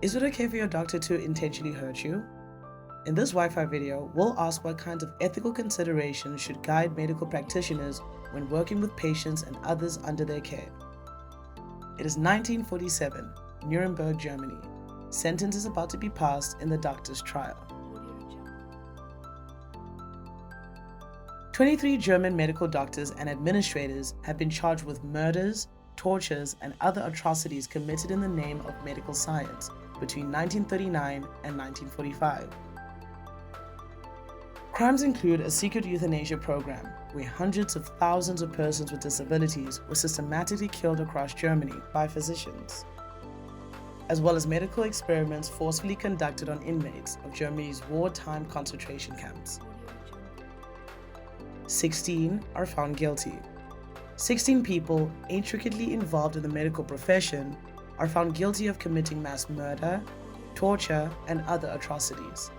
Is it okay for your doctor to intentionally hurt you? In this Wi-Fi video, we'll ask what kinds of ethical considerations should guide medical practitioners when working with patients and others under their care. It is 1947, Nuremberg, Germany. Sentence is about to be passed in the doctor's trial. 23 German medical doctors and administrators have been charged with murders, tortures, and other atrocities committed in the name of medical science between 1939 and 1945. Crimes include a secret euthanasia program, where hundreds of thousands of persons with disabilities were systematically killed across Germany by physicians, as well as medical experiments forcefully conducted on inmates of Germany's wartime concentration camps. 16 are found guilty. 16 people intricately involved in the medical profession are found guilty of committing mass murder, torture, and other atrocities.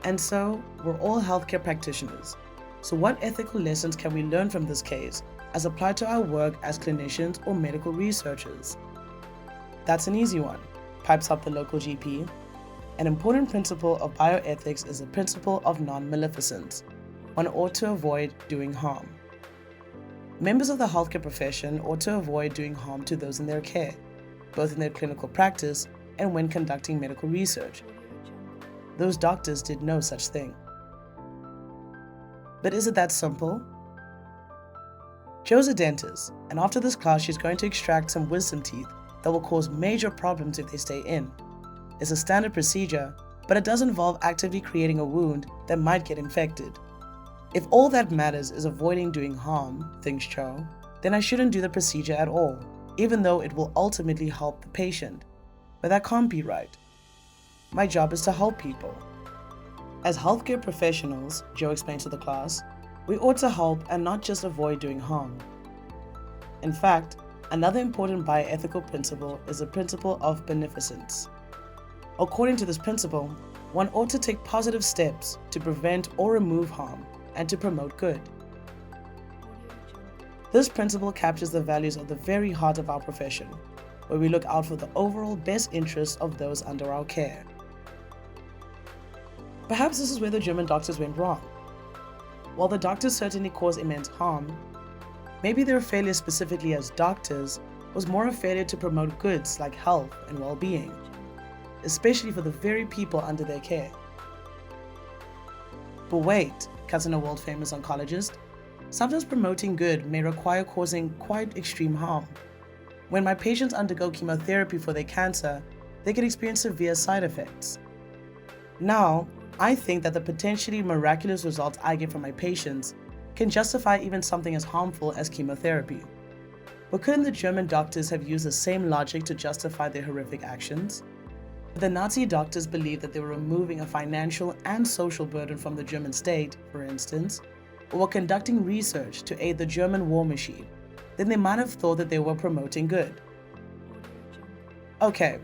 And so, we're all healthcare practitioners. So what ethical lessons can we learn from this case as applied to our work as clinicians or medical researchers? That's an easy one, pipes up the local GP. An important principle of bioethics is the principle of non-maleficence. One ought to avoid doing harm. Members of the healthcare profession ought to avoid doing harm to those in their care, both in their clinical practice and when conducting medical research. Those doctors did no such thing. But is it that simple? Jo's a dentist, and after this class she's going to extract some wisdom teeth that will cause major problems if they stay in. It's a standard procedure, but it does involve actively creating a wound that might get infected. If all that matters is avoiding doing harm, thinks Jo, then I shouldn't do the procedure at all, even though it will ultimately help the patient. But that can't be right. My job is to help people. As healthcare professionals, Jo explained to the class, we ought to help and not just avoid doing harm. In fact, another important bioethical principle is the principle of beneficence. According to this principle, one ought to take positive steps to prevent or remove harm and to promote good. This principle captures the values of the very heart of our profession, where we look out for the overall best interests of those under our care. Perhaps this is where the German doctors went wrong. While the doctors certainly cause immense harm, maybe their failure specifically as doctors was more a failure to promote goods like health and well-being, especially for the very people under their care. But wait, cuts in a world-famous oncologist, sometimes promoting good may require causing quite extreme harm. When my patients undergo chemotherapy for their cancer, they can experience severe side effects. Now, I think that the potentially miraculous results I get from my patients can justify even something as harmful as chemotherapy. But couldn't the German doctors have used the same logic to justify their horrific actions? The Nazi doctors believed that they were removing a financial and social burden from the German state, for instance, or were conducting research to aid the German war machine. Then they might have thought that they were promoting good. Okay,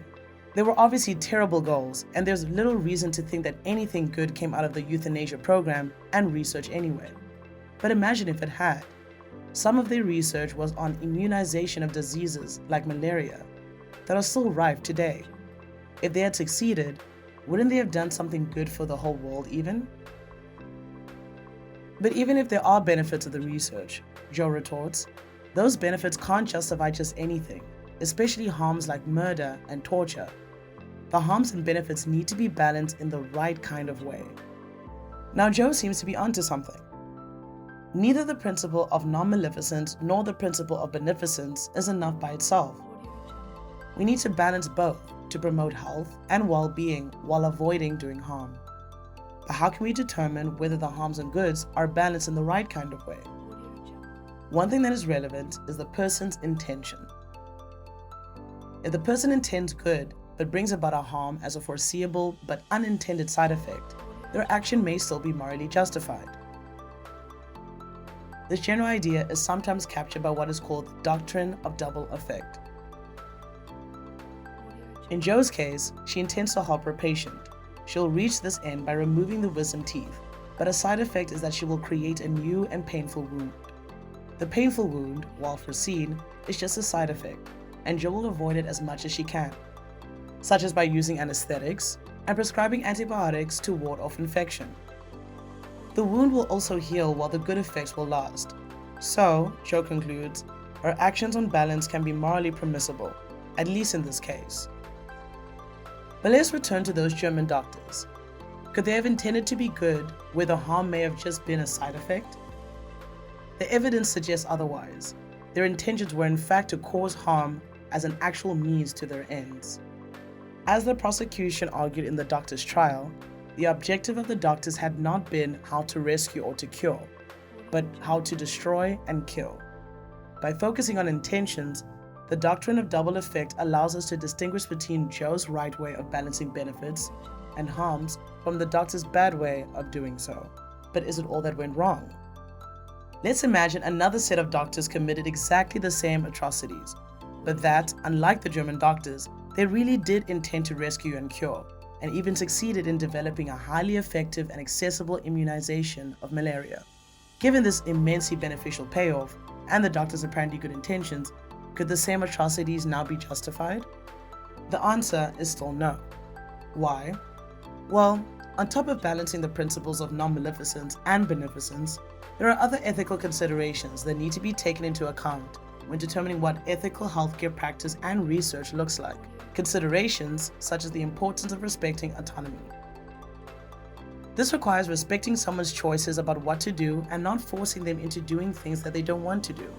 they were obviously terrible goals, and there's little reason to think that anything good came out of the euthanasia program and research anyway. But imagine if it had. Some of their research was on immunization of diseases like malaria that are still rife today. If they had succeeded, wouldn't they have done something good for the whole world even? But even if there are benefits of the research, Jo retorts, those benefits can't justify just anything, especially harms like murder and torture. The harms and benefits need to be balanced in the right kind of way. Now Jo seems to be onto something. Neither the principle of non-maleficence nor the principle of beneficence is enough by itself. We need to balance both to promote health and well-being while avoiding doing harm. But how can we determine whether the harms and goods are balanced in the right kind of way? One thing that is relevant is the person's intention. If the person intends good but brings about a harm as a foreseeable but unintended side effect, their action may still be morally justified. This general idea is sometimes captured by what is called the doctrine of double effect. In Jo's case, she intends to help her patient. She'll reach this end by removing the wisdom teeth, but a side effect is that she will create a new and painful wound. The painful wound, while foreseen, is just a side effect, and Jo will avoid it as much as she can. such as by using anesthetics and prescribing antibiotics to ward off infection. The wound will also heal while the good effects will last. So, Joe concludes, her actions on balance can be morally permissible, at least in this case. But let's return to those German doctors. Could they have intended to be good where the harm may have just been a side effect? The evidence suggests otherwise. Their intentions were in fact to cause harm as an actual means to their ends. As the prosecution argued in the doctor's trial, the objective of the doctors had not been how to rescue or to cure, but how to destroy and kill. By focusing on intentions, the doctrine of double effect allows us to distinguish between Joe's right way of balancing benefits and harms from the doctor's bad way of doing so. But is it all that went wrong? Let's imagine another set of doctors committed exactly the same atrocities, but that, unlike the German doctors, they really did intend to rescue and cure, and even succeeded in developing a highly effective and accessible immunization of malaria. Given this immensely beneficial payoff, and the doctor's apparently good intentions, could the same atrocities now be justified? The answer is still no. Why? Well, on top of balancing the principles of non-maleficence and beneficence, there are other ethical considerations that need to be taken into account when determining what ethical healthcare practice and research looks like. Considerations such as the importance of respecting autonomy. This requires respecting someone's choices about what to do and not forcing them into doing things that they don't want to do.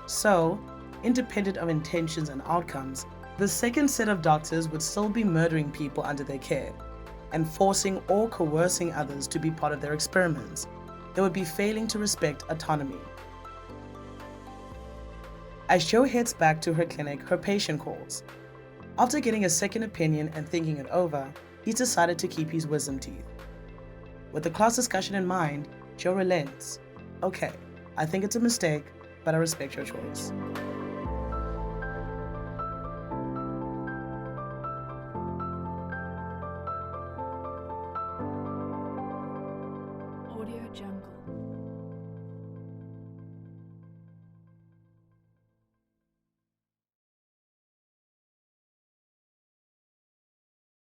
So, independent of intentions and outcomes, the second set of doctors would still be murdering people under their care and forcing or coercing others to be part of their experiments. They would be failing to respect autonomy. As Jo heads back to her clinic, her patient calls. After getting a second opinion and thinking it over, he's decided to keep his wisdom teeth. With the class discussion in mind, Jo relents. Okay, I think it's a mistake, but I respect your choice. Audio Jungle.